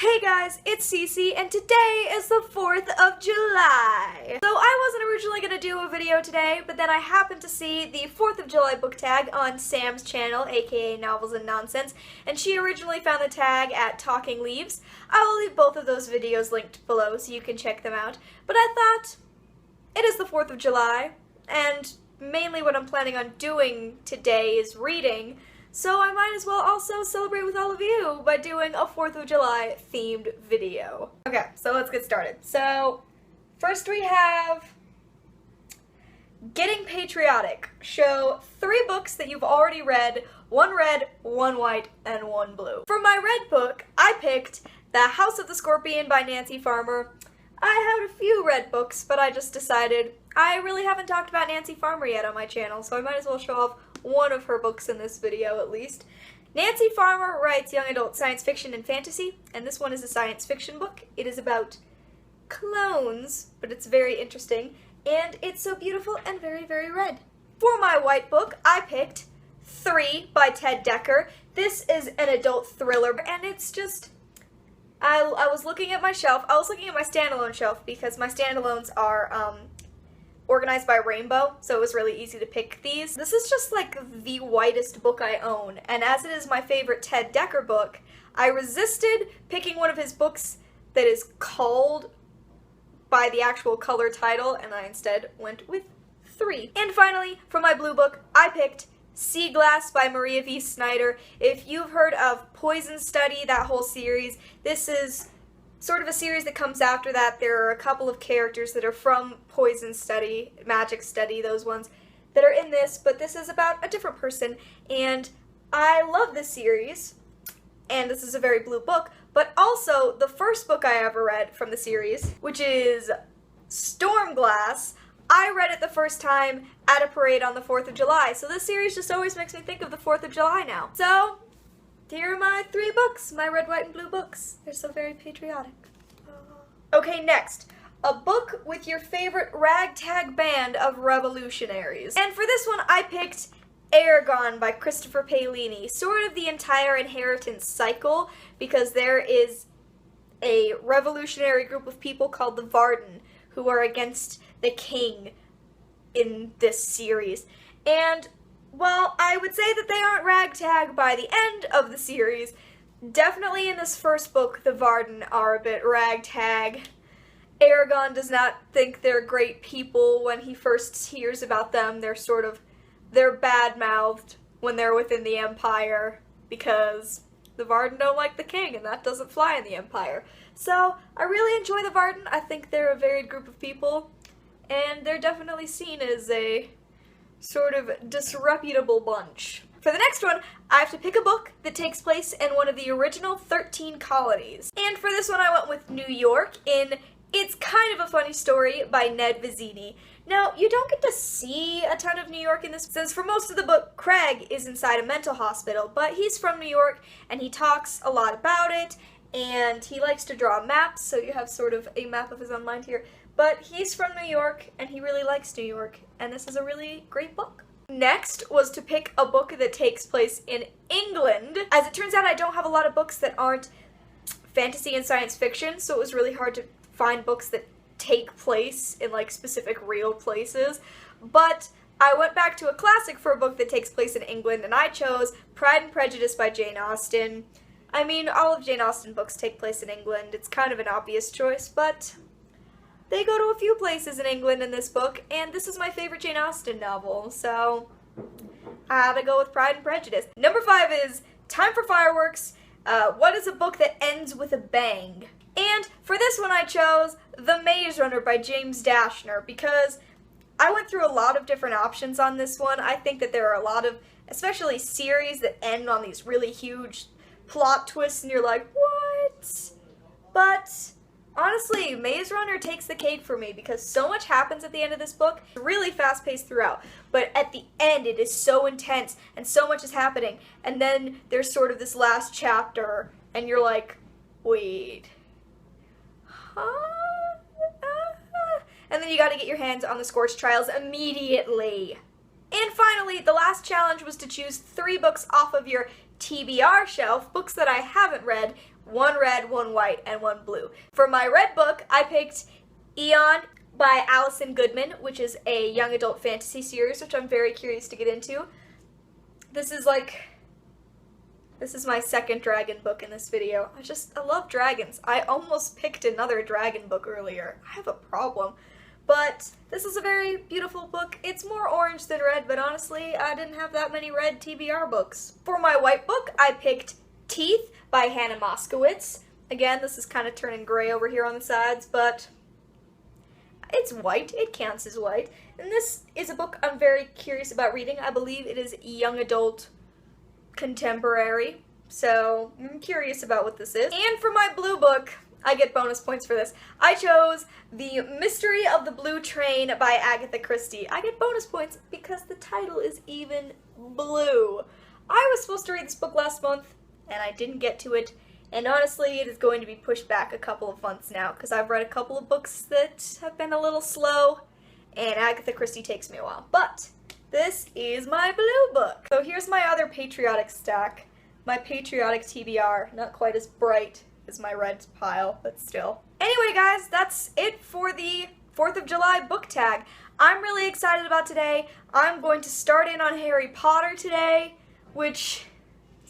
Hey guys, it's Cece, and today is the 4th of July. So I wasn't originally going to do a video today, but then I happened to see the 4th of July book tag on Sam's channel, aka Novels and Nonsense, and she originally found the tag at Talking Leaves. I will leave both of those videos linked below so you can check them out. But I thought, it is the 4th of July, and mainly what I'm planning on doing today is reading, so I might as well also celebrate with all of you by doing a 4th of July themed video. Okay, so let's get started. So, first we have Getting Patriotic. Show 3 books that you've already read, 1 red, 1 white, and 1 blue. For my red book, I picked The House of the Scorpion by Nancy Farmer. I had a few red books, but I just decided I really haven't talked about Nancy Farmer yet on my channel, so I might as well show off one of her books in this video at least. Nancy Farmer writes young adult science fiction and fantasy, and this one is a science fiction book. It is about clones, but it's very interesting, and it's so beautiful and very, very red. For my white book, I picked 3 by Ted Dekker. This is an adult thriller, and it's just... I was looking at my shelf. I was looking at my standalone shelf because my standalones are organized by rainbow, so it was really easy to pick these. This is just like the whitest book I own, and as it is my favorite Ted Dekker book, I resisted picking one of his books that is called by the actual color title, and I instead went with 3. And finally, for my blue book, I picked Sea Glass by Maria V. Snyder. If you've heard of Poison Study, that whole series, this is sort of a series that comes after that. There are a couple of characters that are from Poison Study, Magic Study, those ones, that are in this, but this is about a different person, and I love this series, and this is a very blue book, but also the first book I ever read from the series, which is Stormglass. I read it the first time at a parade on the 4th of July, so this series just always makes me think of the 4th of July now. So, here are my 3 books, my red, white, and blue books. They're so very patriotic. Okay, next. A book with your favorite ragtag band of revolutionaries. And for this one, I picked Eragon by Christopher Paolini. Sort of the entire inheritance cycle, because there is a revolutionary group of people called the Varden, who are against the king in this series. And while I would say that they aren't ragtag by the end of the series, definitely in this first book, the Varden are a bit ragtag. Eragon does not think they're great people when he first hears about them. They're bad-mouthed when they're within the Empire, because the Varden don't like the king, and that doesn't fly in the Empire. So, I really enjoy the Varden. I think they're a varied group of people, and they're definitely seen as a sort of disreputable bunch. For the next one, I have to pick a book that takes place in one of the original 13 colonies. And for this one, I went with New York in It's Kind of a Funny Story by Ned Vizzini. Now, you don't get to see a ton of New York in this, since for most of the book, Craig is inside a mental hospital, but he's from New York, and he talks a lot about it, and he likes to draw maps, so you have sort of a map of his own mind here. But he's from New York, and he really likes New York, and this is a really great book. Next was to pick a book that takes place in England. As it turns out, I don't have a lot of books that aren't fantasy and science fiction, so it was really hard to find books that take place in, like, specific real places. But I went back to a classic for a book that takes place in England, and I chose Pride and Prejudice by Jane Austen. I mean, all of Jane Austen books take place in England. It's kind of an obvious choice, but they go to a few places in England in this book, and this is my favorite Jane Austen novel, so I had to go with Pride and Prejudice. Number 5 is Time for Fireworks. What is a book that ends with a bang? And for this one I chose The Maze Runner by James Dashner, because I went through a lot of different options on this one. I think that there are a lot of, especially series that end on these really huge plot twists, and you're like, what? But honestly, Maze Runner takes the cake for me because so much happens at the end of this book. It's really fast-paced throughout, but at the end it is so intense and so much is happening, and then there's sort of this last chapter, and you're like, wait, huh? And then you gotta get your hands on the Scorched Trials immediately. And finally, the last challenge was to choose 3 books off of your TBR shelf, books that I haven't read, one red, one white, and one blue. For my red book, I picked Eon by Alison Goodman, which is a young adult fantasy series, which I'm very curious to get into. This is my second dragon book in this video. I love dragons. I almost picked another dragon book earlier. I have a problem. But this is a very beautiful book. It's more orange than red, but honestly, I didn't have that many red TBR books. For my white book, I picked Teeth by Hannah Moskowitz. Again, this is kind of turning gray over here on the sides, but it's white. It counts as white. And this is a book I'm very curious about reading. I believe it is young adult contemporary, so I'm curious about what this is. And for my blue book, I get bonus points for this. I chose The Mystery of the Blue Train by Agatha Christie. I get bonus points because the title is even blue. I was supposed to read this book last month, and I didn't get to it. And honestly, it is going to be pushed back a couple of months now, because I've read a couple of books that have been a little slow, and Agatha Christie takes me a while. But this is my blue book. So here's my other patriotic stack. My patriotic TBR, not quite as bright as my red pile, but still. Anyway, guys, that's it for the 4th of July book tag. I'm really excited about today. I'm going to start in on Harry Potter today, which,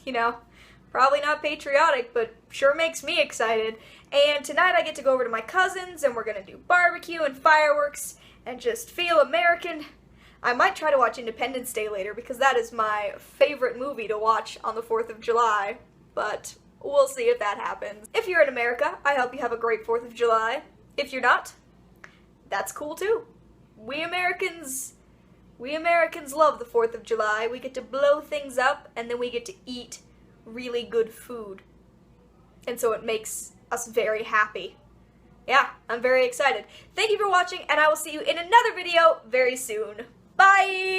you know, probably not patriotic, but sure makes me excited. And tonight I get to go over to my cousin's, and we're gonna do barbecue and fireworks and just feel American. I might try to watch Independence Day later, because that is my favorite movie to watch on the 4th of July, but we'll see if that happens. If you're in America, I hope you have a great 4th of July. If you're not, that's cool too. We Americans love the 4th of July. We get to blow things up, and then we get to eat really good food. And so it makes us very happy. Yeah, I'm very excited. Thank you for watching, and I will see you in another video very soon. Bye!